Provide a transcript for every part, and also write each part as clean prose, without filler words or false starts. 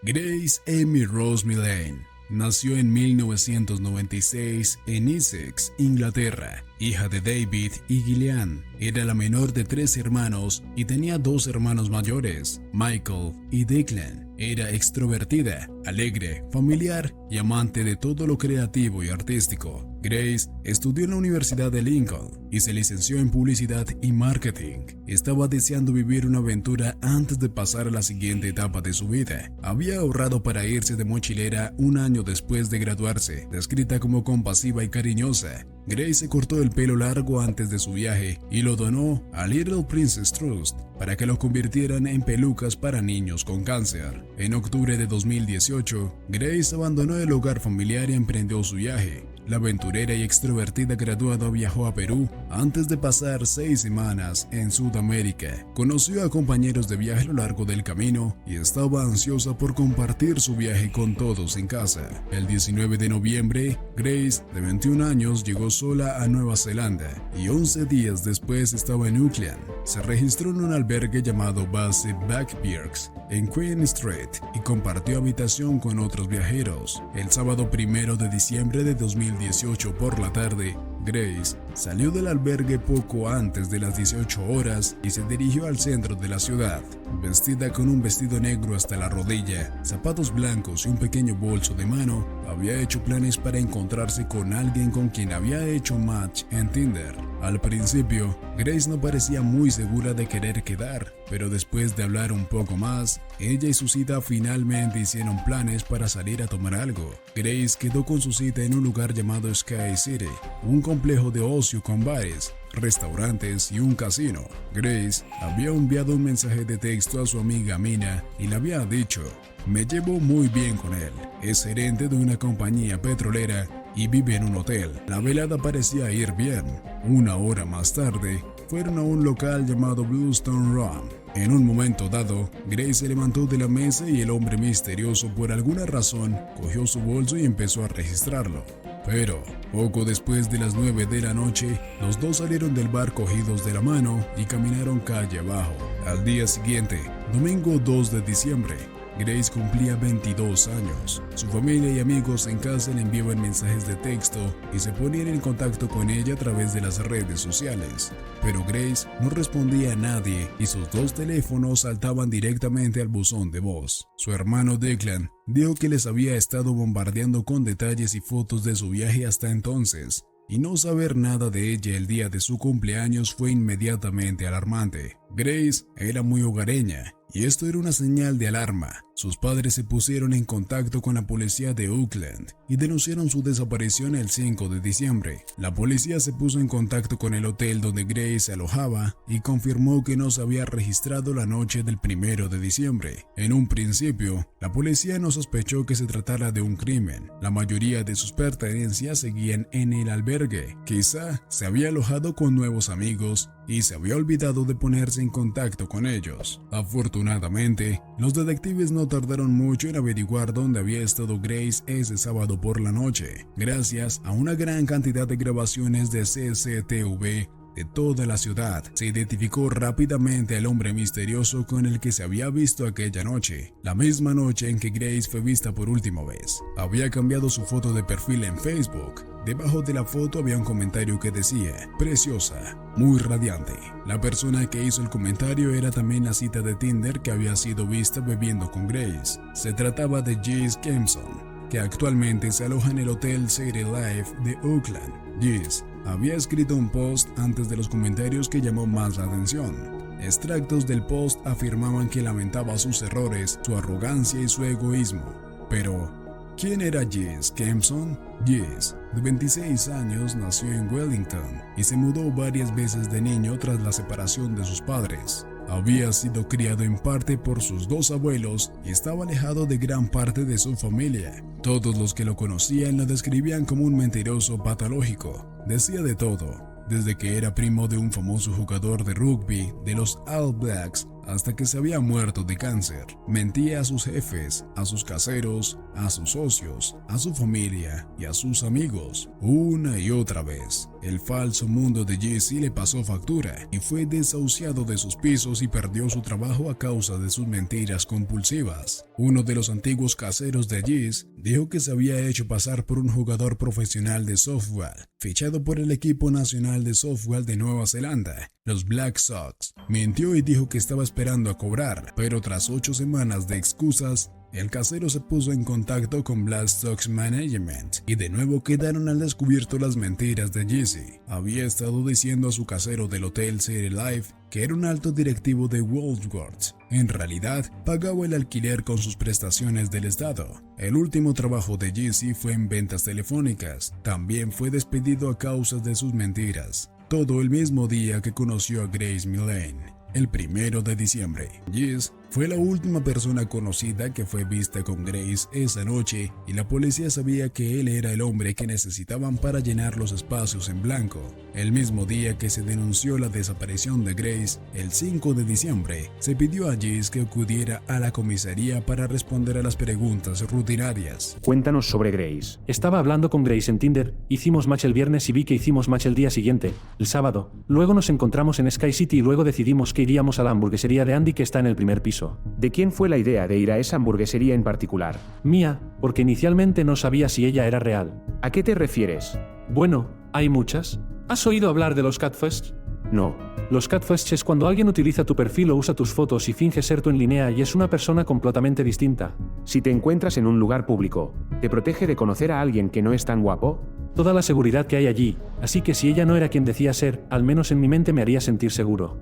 Grace Amy Rose Millane nació en 1996 en Essex, Inglaterra. Hija de David y Gillian, era la menor de 3 hermanos y tenía 2 hermanos mayores, Michael y Declan. Era extrovertida, alegre, familiar y amante de todo lo creativo y artístico. Grace estudió en la Universidad de Lincoln y se licenció en publicidad y marketing. Estaba deseando vivir una aventura antes de pasar a la siguiente etapa de su vida. Había ahorrado para irse de mochilera un año después de graduarse. Descrita como compasiva y cariñosa, Grace se cortó el pelo largo antes de su viaje y lo donó a Little Princess Trust para que lo convirtieran en pelucas para niños con cáncer. En octubre de 2018, Grace abandonó el hogar familiar y emprendió su viaje. La aventurera y extrovertida graduada viajó a Perú antes de pasar 6 semanas en Sudamérica. Conoció a compañeros de viaje a lo largo del camino y estaba ansiosa por compartir su viaje con todos en casa. El 19 de noviembre, Grace, de 21 años, llegó sola a Nueva Zelanda y 11 días después estaba en Auckland. Se registró en un albergue llamado Base Backpierks en Queen Street y compartió habitación con otros viajeros. El sábado 1 de diciembre de 2018 por la tarde, Grace salió del albergue poco antes de las 18 horas y se dirigió al centro de la ciudad. Vestida con un vestido negro hasta la rodilla, zapatos blancos y un pequeño bolso de mano, había hecho planes para encontrarse con alguien con quien había hecho match en Tinder. Al principio, Grace no parecía muy segura de querer quedar, pero después de hablar un poco más, ella y su cita finalmente hicieron planes para salir a tomar algo. Grace quedó con su cita en un lugar llamado Sky City, un complejo de ocio con bares, restaurantes y un casino. Grace había enviado un mensaje de texto a su amiga Mina y le había dicho: "Me llevo muy bien con él, es gerente de una compañía petrolera y vive en un hotel". La velada parecía ir bien. Una hora más tarde, fueron a un local llamado Bluestone Run. En un momento dado, Grace se levantó de la mesa y el hombre misterioso, por alguna razón, cogió su bolso y empezó a registrarlo. Pero, poco después de las 9 de la noche, los dos salieron del bar cogidos de la mano y caminaron calle abajo. Al día siguiente, domingo 2 de diciembre, Grace cumplía 22 años. Su familia y amigos en casa le enviaban mensajes de texto y se ponían en contacto con ella a través de las redes sociales. Pero Grace no respondía a nadie y sus 2 teléfonos saltaban directamente al buzón de voz. Su hermano Declan dijo que les había estado bombardeando con detalles y fotos de su viaje hasta entonces, y no saber nada de ella el día de su cumpleaños fue inmediatamente alarmante. Grace era muy hogareña y esto era una señal de alarma. Sus padres se pusieron en contacto con la policía de Auckland y denunciaron su desaparición el 5 de diciembre. La policía se puso en contacto con el hotel donde Grace se alojaba y confirmó que no se había registrado la noche del 1 de diciembre. En un principio, la policía no sospechó que se tratara de un crimen. La mayoría de sus pertenencias seguían en el albergue. Quizá se había alojado con nuevos amigos y se había olvidado de ponerse en contacto con ellos. Afortunadamente, los detectives no tardaron mucho en averiguar dónde había estado Grace ese sábado por la noche, gracias a una gran cantidad de grabaciones de CCTV de toda la ciudad. Se identificó rápidamente al hombre misterioso con el que se había visto aquella noche, la misma noche en que Grace fue vista por última vez. Había cambiado su foto de perfil en Facebook. Debajo de la foto había un comentario que decía: "Preciosa, muy radiante". La persona que hizo el comentario era también la cita de Tinder que había sido vista bebiendo con Grace. Se trataba de Jess Kempson, que actualmente se aloja en el Hotel City Life de Auckland. Jess había escrito un post antes de los comentarios que llamó más la atención. Extractos del post afirmaban que lamentaba sus errores, su arrogancia y su egoísmo. Pero, ¿quién era Jess Kempson? Jess, de 26 años, nació en Wellington y se mudó varias veces de niño tras la separación de sus padres. Había sido criado en parte por sus 2 abuelos y estaba alejado de gran parte de su familia. Todos los que lo conocían lo describían como un mentiroso patológico. Decía de todo, desde que era primo de un famoso jugador de rugby de los All Blacks hasta que se había muerto de cáncer. Mentía a sus jefes, a sus caseros, a sus socios, a su familia y a sus amigos, una y otra vez. el falso mundo de Jesse le pasó factura y fue desahuciado de sus pisos y perdió su trabajo a causa de sus mentiras compulsivas. Uno de los antiguos caseros de Jesse dijo que se había hecho pasar por un jugador profesional de softball, fichado por el equipo nacional de softball de Nueva Zelanda, los Black Sox. Mintió y dijo que estaba esperando a cobrar, pero tras 8 semanas de excusas, el casero se puso en contacto con Black Sox Management y de nuevo quedaron al descubierto las mentiras de Jesse. Había estado diciendo a su casero del Hotel City Life que era un alto directivo de Woolworths. En realidad, pagaba el alquiler con sus prestaciones del Estado. El último trabajo de Jesse fue en ventas telefónicas. También fue despedido a causa de sus mentiras. Todo el mismo día que conoció a Grace Millane, el 1 de diciembre. Jesse fue la última persona conocida que fue vista con Grace esa noche y la policía sabía que él era el hombre que necesitaban para llenar los espacios en blanco. El mismo día que se denunció la desaparición de Grace, el 5 de diciembre, se pidió a Jesse que acudiera a la comisaría para responder a las preguntas rutinarias. Cuéntanos sobre Grace. Estaba hablando con Grace en Tinder, hicimos match el viernes y vi que hicimos match el día siguiente, el sábado. Luego nos encontramos en Sky City y luego decidimos que iríamos a la hamburguesería de Andy que está en el primer piso. ¿De quién fue la idea de ir a esa hamburguesería en particular? Mía, porque inicialmente no sabía si ella era real. ¿A qué te refieres? Bueno, hay muchas. ¿Has oído hablar de los catfish? No. Los catfish es cuando alguien utiliza tu perfil o usa tus fotos y finge ser tú en línea y es una persona completamente distinta. Si te encuentras en un lugar público, ¿te protege de conocer a alguien que no es tan guapo? Toda la seguridad que hay allí, así que si ella no era quien decía ser, al menos en mi mente me haría sentir seguro.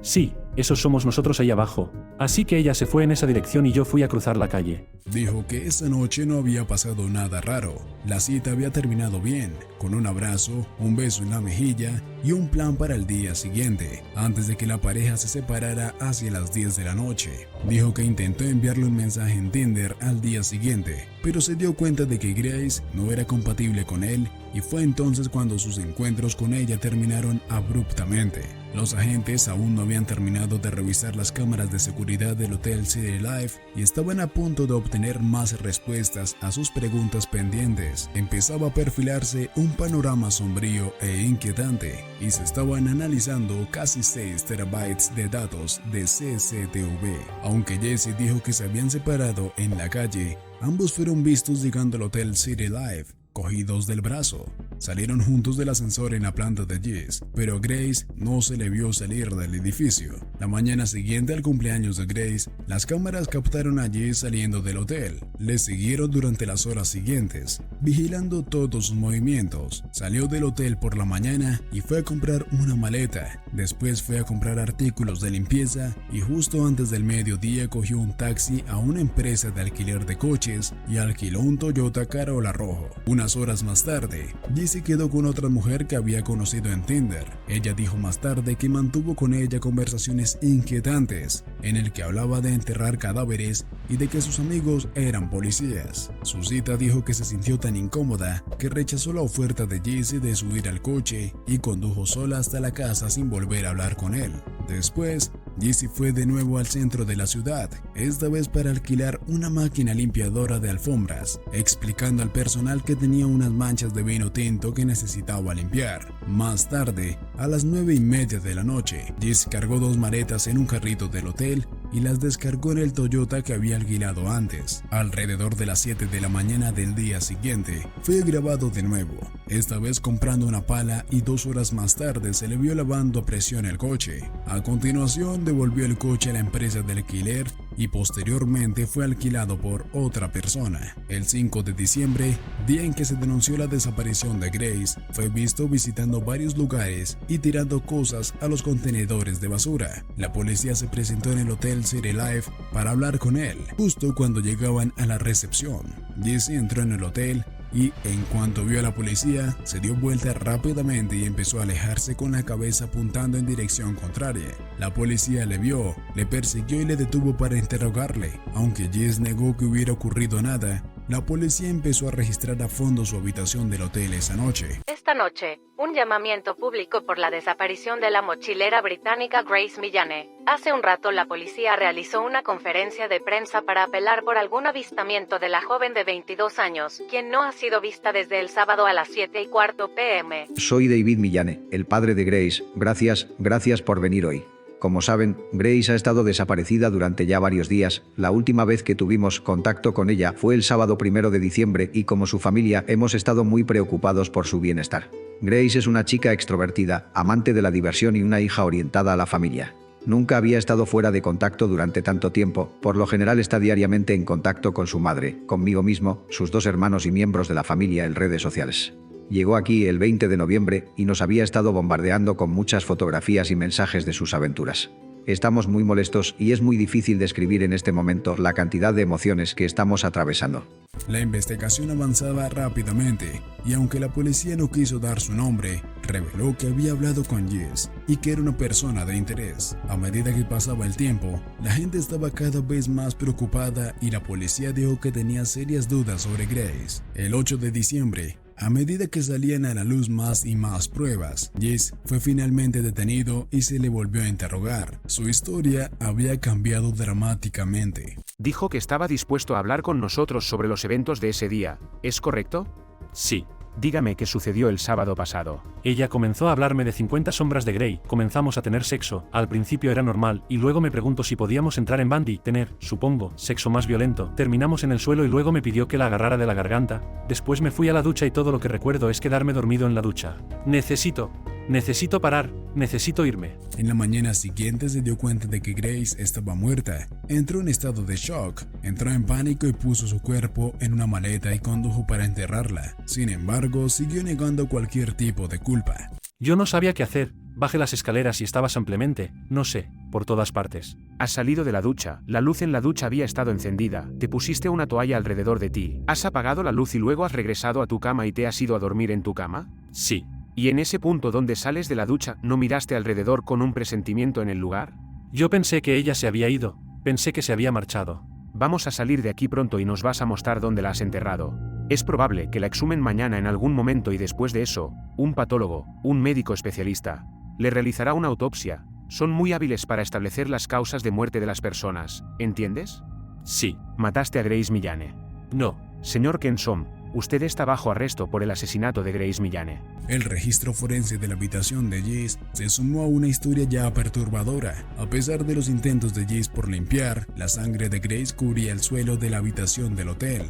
Sí, esos somos nosotros ahí abajo. Así que ella se fue en esa dirección y yo fui a cruzar la calle. Dijo que esa noche no había pasado nada raro. La cita había terminado bien, con un abrazo, un beso en la mejilla y un plan para el día siguiente, antes de que la pareja se separara hacia las 10 de la noche. Dijo que intentó enviarle un mensaje en Tinder al día siguiente, pero se dio cuenta de que Grace no era compatible con él y fue entonces cuando sus encuentros con ella terminaron abruptamente. Los agentes aún no habían terminado de revisar las cámaras de seguridad del Hotel City Life y estaban a punto de obtener más respuestas a sus preguntas pendientes. Empezaba a perfilarse un panorama sombrío e inquietante y se estaban analizando casi 6 terabytes de datos de CCTV. Aunque Jesse dijo que se habían separado en la calle, ambos fueron vistos llegando al Hotel City Life, cogidos del brazo. Salieron juntos del ascensor en la planta de Jess, pero Grace no se le vio salir del edificio. La mañana siguiente al cumpleaños de Grace, las cámaras captaron a Jess saliendo del hotel. Le siguieron durante las horas siguientes, vigilando todos sus movimientos. Salió del hotel por la mañana y fue a comprar una maleta. Después fue a comprar artículos de limpieza y justo antes del mediodía cogió un taxi a una empresa de alquiler de coches y alquiló un Toyota Corolla rojo. Unas horas más tarde, Jesse quedó con otra mujer que había conocido en Tinder. Ella dijo más tarde que mantuvo con ella conversaciones inquietantes, en el que hablaba de enterrar cadáveres y de que sus amigos eran policías. Su cita dijo que se sintió tan incómoda que rechazó la oferta de Jesse de subir al coche y condujo sola hasta la casa sin volver a hablar con él. Después, Jesse fue de nuevo al centro de la ciudad, esta vez para alquilar una máquina limpiadora de alfombras, explicando al personal que tenía unas manchas de vino tinto que necesitaba limpiar. Más tarde, a las 9:30 de la noche, Jesse cargó 2 maletas en un carrito del hotel y las descargó en el Toyota que había alquilado antes. Alrededor de las 7 de la mañana del día siguiente, fue grabado de nuevo, esta vez comprando una pala y 2 horas más tarde se le vio lavando a presión el coche. A continuación, devolvió el coche a la empresa de alquiler y posteriormente fue alquilado por otra persona. El 5 de diciembre, día en que se denunció la desaparición de Grace, fue visto visitando varios lugares y tirando cosas a los contenedores de basura. La policía se presentó en el Hotel City Life para hablar con él, justo cuando llegaban a la recepción. Jesse entró en el hotel y, en cuanto vio a la policía, se dio vuelta rápidamente y empezó a alejarse con la cabeza apuntando en dirección contraria. La policía le vio, le persiguió y le detuvo para interrogarle. Aunque Jess negó que hubiera ocurrido nada, la policía empezó a registrar a fondo su habitación del hotel esa noche. Esta noche, un llamamiento público por la desaparición de la mochilera británica Grace Millane. Hace un rato la policía realizó una conferencia de prensa para apelar por algún avistamiento de la joven de 22 años, quien no ha sido vista desde el sábado a las 7:15 p.m. Soy David Millane, el padre de Grace. Gracias por venir hoy. Como saben, Grace ha estado desaparecida durante ya varios días. La última vez que tuvimos contacto con ella fue el sábado 1 de diciembre y como su familia hemos estado muy preocupados por su bienestar. Grace es una chica extrovertida, amante de la diversión y una hija orientada a la familia. Nunca había estado fuera de contacto durante tanto tiempo, por lo general está diariamente en contacto con su madre, conmigo mismo, sus 2 hermanos y miembros de la familia en redes sociales. Llegó aquí el 20 de noviembre y nos había estado bombardeando con muchas fotografías y mensajes de sus aventuras. Estamos muy molestos y es muy difícil describir en este momento la cantidad de emociones que estamos atravesando. La investigación avanzaba rápidamente y aunque la policía no quiso dar su nombre, reveló que había hablado con Jess y que era una persona de interés. A medida que pasaba el tiempo, la gente estaba cada vez más preocupada y la policía dijo que tenía serias dudas sobre Grace. El 8 de diciembre, a medida que salían a la luz más y más pruebas, Jess fue finalmente detenido y se le volvió a interrogar. Su historia había cambiado dramáticamente. Dijo que estaba dispuesto a hablar con nosotros sobre los eventos de ese día, ¿es correcto? Sí. Dígame qué sucedió el sábado pasado. Ella comenzó a hablarme de 50 sombras de Grey, comenzamos a tener sexo, al principio era normal, y luego me preguntó si podíamos entrar en Bandy, tener, supongo, sexo más violento, terminamos en el suelo y luego me pidió que la agarrara de la garganta, después me fui a la ducha y todo lo que recuerdo es quedarme dormido en la ducha. Necesito parar, necesito irme. En la mañana siguiente se dio cuenta de que Grace estaba muerta. Entró en estado de shock, entró en pánico y puso su cuerpo en una maleta y condujo para enterrarla. Sin embargo, siguió negando cualquier tipo de culpa. Yo no sabía qué hacer, bajé las escaleras y estaba simplemente, no sé, por todas partes. Has salido de la ducha, la luz en la ducha había estado encendida, te pusiste una toalla alrededor de ti, has apagado la luz y luego has regresado a tu cama y te has ido a dormir en tu cama? Sí. ¿Y en ese punto donde sales de la ducha, no miraste alrededor con un presentimiento en el lugar? Yo pensé que ella se había ido, pensé que se había marchado. Vamos a salir de aquí pronto y nos vas a mostrar dónde la has enterrado. Es probable que la exhumen mañana en algún momento y después de eso, un patólogo, un médico especialista, le realizará una autopsia. Son muy hábiles para establecer las causas de muerte de las personas, ¿entiendes? Sí. Mataste a Grace Millane. No. Señor Kensom, usted está bajo arresto por el asesinato de Grace Millane. El registro forense de la habitación de Jess se sumó a una historia ya perturbadora. A pesar de los intentos de Jess por limpiar, la sangre de Grace cubría el suelo de la habitación del hotel.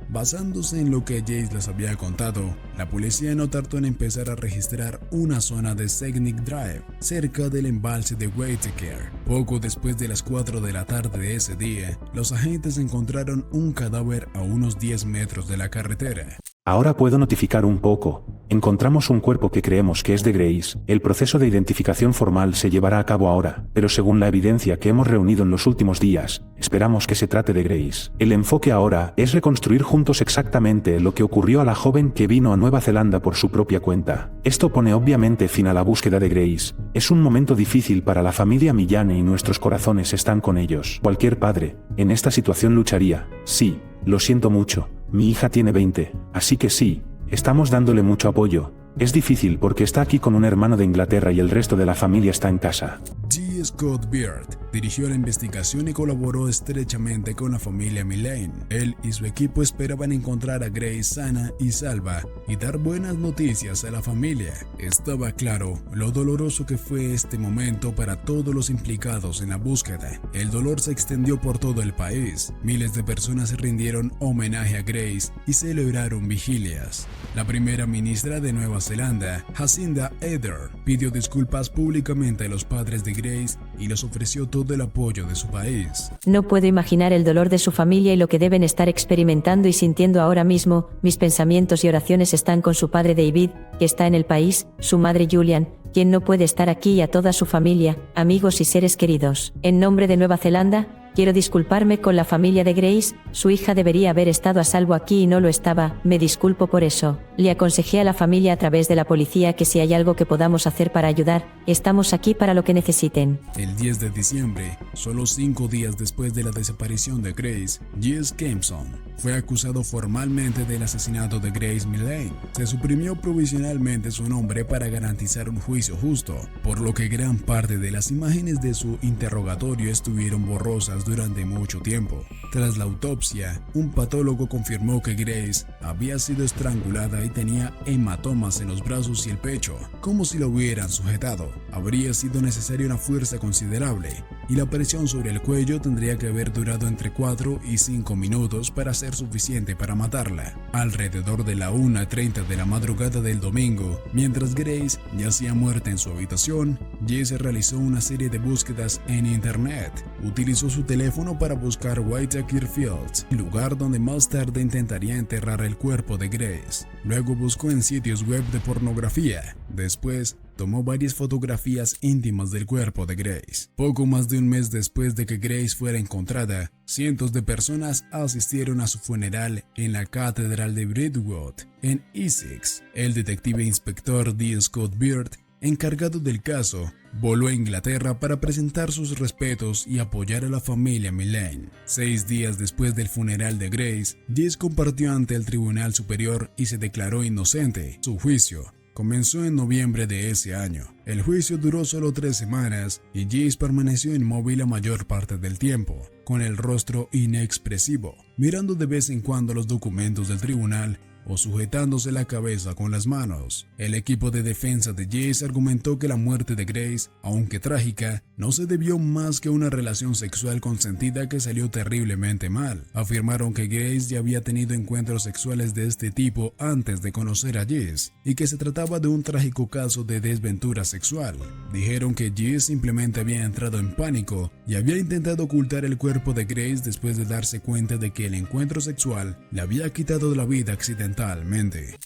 Basándose en lo que Jess les había contado, la policía no tardó en empezar a registrar una zona de Scenic Drive, cerca del embalse de Whitaker. Poco después de las 4 de la tarde de ese día, los agentes encontraron un cadáver a unos 10 metros de la carretera. Ahora puedo notificar un poco. Encontramos un cuerpo que creemos que es de Grace. El proceso de identificación formal se llevará a cabo ahora, pero según la evidencia que hemos reunido en los últimos días, esperamos que se trate de Grace. El enfoque ahora es reconstruir juntos exactamente lo que ocurrió a la joven que vino a Nueva Zelanda por su propia cuenta. Esto pone obviamente fin a la búsqueda de Grace. Es un momento difícil para la familia Millane y nuestros corazones están con ellos. Cualquier padre, en esta situación lucharía. Sí, lo siento mucho. Mi hija tiene 20, así que sí, estamos dándole mucho apoyo. Es difícil porque está aquí con un hermano de Inglaterra y el resto de la familia está en casa. G. Scott Beard dirigió la investigación y colaboró estrechamente con la familia Millane. Él y su equipo esperaban encontrar a Grace sana y salva y dar buenas noticias a la familia. Estaba claro lo doloroso que fue este momento para todos los implicados en la búsqueda. El dolor se extendió por todo el país. Miles de personas rindieron homenaje a Grace y celebraron vigilias. La primera ministra de Nueva Zelanda, Jacinda Ardern, pidió disculpas públicamente a los padres de Grace y les ofreció todo el apoyo de su país. No puedo imaginar el dolor de su familia y lo que deben estar experimentando y sintiendo ahora mismo. Mis pensamientos y oraciones están con su padre David, que está en el país, su madre Julian, quien no puede estar aquí, y a toda su familia, amigos y seres queridos. En nombre de Nueva Zelanda, Quiero disculparme con la familia de Grace, su hija debería haber estado a salvo aquí y no lo estaba, me disculpo por eso. Le aconsejé a la familia a través de la policía que si hay algo que podamos hacer para ayudar, estamos aquí para lo que necesiten. El 10 de diciembre, solo 5 días después de la desaparición de Grace, Jesse Kempson fue acusado formalmente del asesinato de Grace Millane. Se suprimió provisionalmente su nombre para garantizar un juicio justo, por lo que gran parte de las imágenes de su interrogatorio estuvieron borrosas durante mucho tiempo. Tras la autopsia, un patólogo confirmó que Grace había sido estrangulada y tenía hematomas en los brazos y el pecho, como si lo hubieran sujetado. Habría sido necesaria una fuerza considerable, y la presión sobre el cuello tendría que haber durado entre 4 y 5 minutos para ser suficiente para matarla. Alrededor de la 1:30 de la madrugada del domingo, mientras Grace yacía muerta en su habitación, Jesse realizó una serie de búsquedas en internet. Utilizó su teléfono para buscar Whitaker Fields, lugar donde más tarde intentaría enterrar el cuerpo de Grace. Luego buscó en sitios web de pornografía. Después, tomó varias fotografías íntimas del cuerpo de Grace. Poco más de un mes después de que Grace fuera encontrada, cientos de personas asistieron a su funeral en la Catedral de Brentwood, en Essex. El detective inspector D. Scott Beard, encargado del caso, voló a Inglaterra para presentar sus respetos y apoyar a la familia Millane. 6 días después del funeral de Grace, Jesse compartió ante el Tribunal Superior y se declaró inocente. Su juicio comenzó en noviembre de ese año. El juicio duró solo 3 semanas y Jesse permaneció inmóvil la mayor parte del tiempo, con el rostro inexpresivo, mirando de vez en cuando los documentos del tribunal o sujetándose la cabeza con las manos. El equipo de defensa de Jesse argumentó que la muerte de Grace, aunque trágica, no se debió más que a una relación sexual consentida que salió terriblemente mal. Afirmaron que Grace ya había tenido encuentros sexuales de este tipo antes de conocer a Jesse y que se trataba de un trágico caso de desventura sexual. Dijeron que Jesse simplemente había entrado en pánico y había intentado ocultar el cuerpo de Grace después de darse cuenta de que el encuentro sexual le había quitado la vida accidentalmente.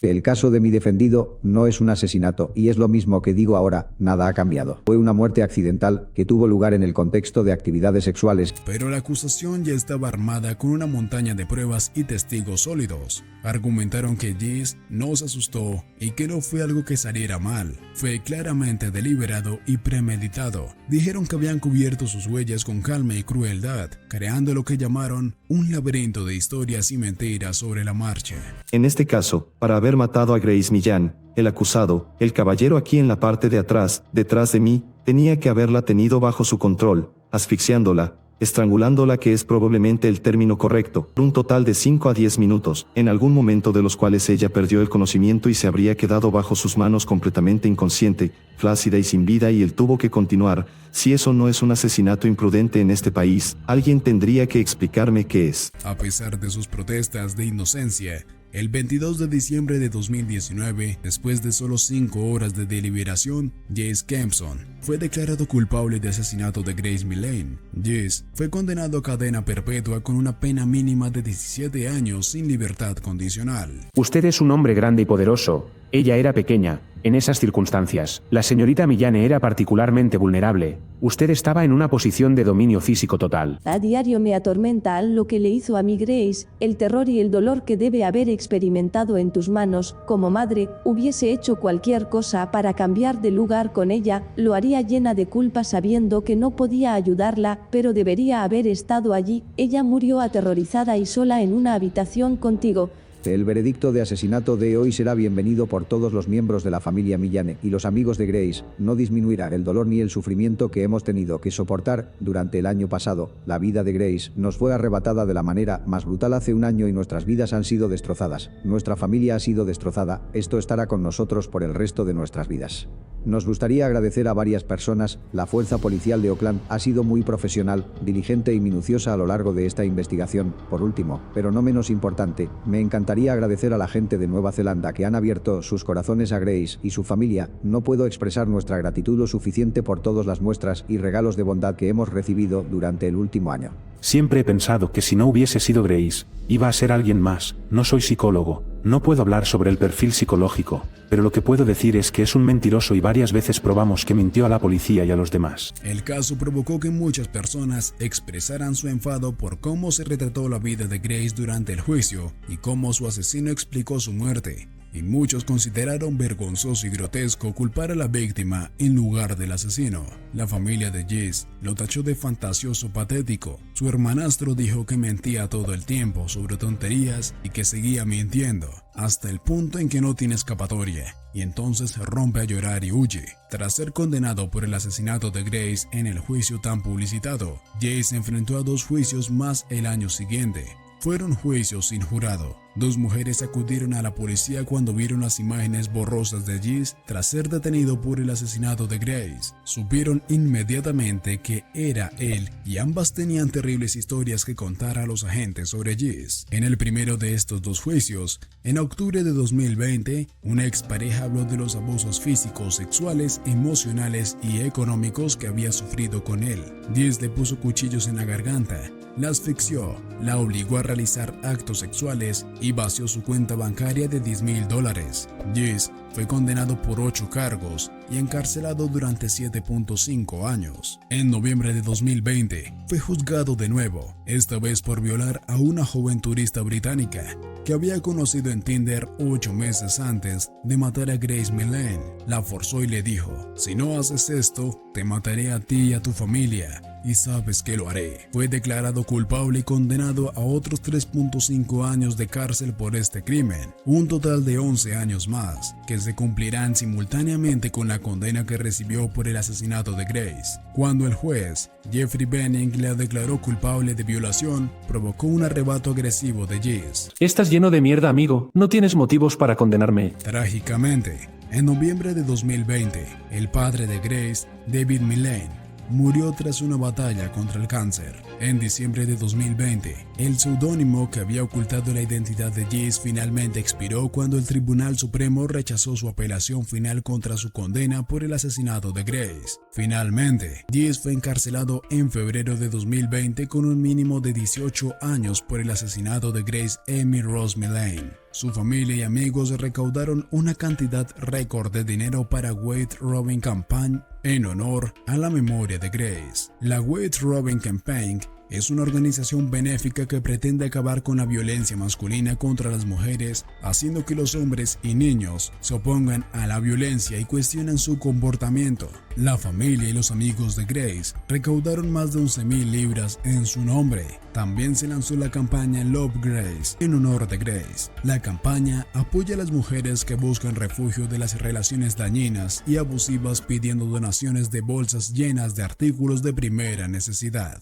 El caso de mi defendido no es un asesinato y es lo mismo que digo ahora, nada ha cambiado. Fue una muerte accidental que tuvo lugar en el contexto de actividades sexuales. Pero la acusación ya estaba armada con una montaña de pruebas y testigos sólidos. Argumentaron que Jesse no se asustó y que no fue algo que saliera mal. Fue claramente deliberado y premeditado. Dijeron que habían cubierto sus huellas con calma y crueldad, creando lo que llamaron un laberinto de historias y mentiras sobre la marcha. En este caso, para haber matado a Grace Millane, el acusado, el caballero aquí en la parte de atrás, detrás de mí, tenía que haberla tenido bajo su control, asfixiándola, estrangulándola, que es probablemente el término correcto, por un total de 5 a 10 minutos, en algún momento de los cuales ella perdió el conocimiento y se habría quedado bajo sus manos completamente inconsciente, flácida y sin vida, y él tuvo que continuar. Si eso no es un asesinato imprudente en este país, alguien tendría que explicarme qué es. A pesar de sus protestas de inocencia, el 22 de diciembre de 2019, después de solo 5 horas de deliberación, Jesse Kempson fue declarado culpable de asesinato de Grace Millane. Jesse fue condenado a cadena perpetua con una pena mínima de 17 años sin libertad condicional. Usted es un hombre grande y poderoso. Ella era pequeña. En esas circunstancias, la señorita Millane era particularmente vulnerable. Usted estaba en una posición de dominio físico total. A diario me atormenta lo que le hizo a mi Grace, el terror y el dolor que debe haber experimentado en tus manos. Como madre, hubiese hecho cualquier cosa para cambiar de lugar con ella, lo haría llena de culpa sabiendo que no podía ayudarla, pero debería haber estado allí. Ella murió aterrorizada y sola en una habitación contigo. El veredicto de asesinato de hoy será bienvenido por todos los miembros de la familia Millane y los amigos de Grace. No disminuirá el dolor ni el sufrimiento que hemos tenido que soportar durante el año pasado. La vida de Grace nos fue arrebatada de la manera más brutal hace un año y nuestras vidas han sido destrozadas. Nuestra familia ha sido destrozada. Esto estará con nosotros por el resto de nuestras vidas. Nos gustaría agradecer a varias personas. La fuerza policial de Auckland ha sido muy profesional, diligente y minuciosa a lo largo de esta investigación. Por último, pero no menos importante, me encantaría agradecer a la gente de Nueva Zelanda que han abierto sus corazones a Grace y su familia. No puedo expresar nuestra gratitud lo suficiente por todas las muestras y regalos de bondad que hemos recibido durante el último año. Siempre he pensado que si no hubiese sido Grace, iba a ser alguien más. No soy psicólogo, No puedo hablar sobre el perfil psicológico, pero lo que puedo decir es que es un mentiroso y varias veces probamos que mintió a la policía y a los demás. El caso provocó que muchas personas expresaran su enfado por cómo se retrató la vida de Grace durante el juicio y cómo su asesino explicó su muerte. Y muchos consideraron vergonzoso y grotesco culpar a la víctima en lugar del asesino. La familia de Jess lo tachó de fantasioso patético. Su hermanastro dijo que mentía todo el tiempo sobre tonterías y que seguía mintiendo, hasta el punto en que no tiene escapatoria, y entonces rompe a llorar y huye. Tras ser condenado por el asesinato de Grace en el juicio tan publicitado, Jess se enfrentó a 2 juicios más el año siguiente. Fueron juicios sin jurado. 2 mujeres acudieron a la policía cuando vieron las imágenes borrosas de Jess tras ser detenido por el asesinato de Grace. Supieron inmediatamente que era él y ambas tenían terribles historias que contar a los agentes sobre Jess. En el primero de estos 2 juicios, en octubre de 2020, una expareja habló de los abusos físicos, sexuales, emocionales y económicos que había sufrido con él. Jess le puso cuchillos en la garganta, la asfixió, la obligó a realizar actos sexuales y vació su cuenta bancaria de $10,000. Jess fue condenado por 8 cargos y encarcelado durante 7.5 años. En noviembre de 2020 fue juzgado de nuevo, esta vez por violar a una joven turista británica que había conocido en Tinder 8 meses antes de matar a Grace Millane. La forzó y le dijo: "Si no haces esto, te mataré a ti y a tu familia. Y sabes que lo haré". Fue declarado culpable y condenado a otros 3.5 años de cárcel por este crimen, un total de 11 años más, que se cumplirán simultáneamente con la condena que recibió por el asesinato de Grace. Cuando el juez Jeffrey Benning le declaró culpable de violación, provocó un arrebato agresivo de Jess. Estás lleno de mierda, amigo, no tienes motivos para condenarme. Trágicamente, en noviembre de 2020, el padre de Grace, David Millane, murió tras una batalla contra el cáncer. En diciembre de 2020, el seudónimo que había ocultado la identidad de Jess finalmente expiró cuando el Tribunal Supremo rechazó su apelación final contra su condena por el asesinato de Grace. Finalmente, Jess fue encarcelado en febrero de 2020 con un mínimo de 18 años por el asesinato de Grace Amy Rose Millane. Su familia y amigos recaudaron una cantidad récord de dinero para Wade Robin Campaign en honor a la memoria de Grace. La Wade Robin Campaign es una organización benéfica que pretende acabar con la violencia masculina contra las mujeres, haciendo que los hombres y niños se opongan a la violencia y cuestionen su comportamiento. La familia y los amigos de Grace recaudaron más de 11,000 libras en su nombre. También se lanzó la campaña Love Grace en honor de Grace. La campaña apoya a las mujeres que buscan refugio de las relaciones dañinas y abusivas, pidiendo donaciones de bolsas llenas de artículos de primera necesidad.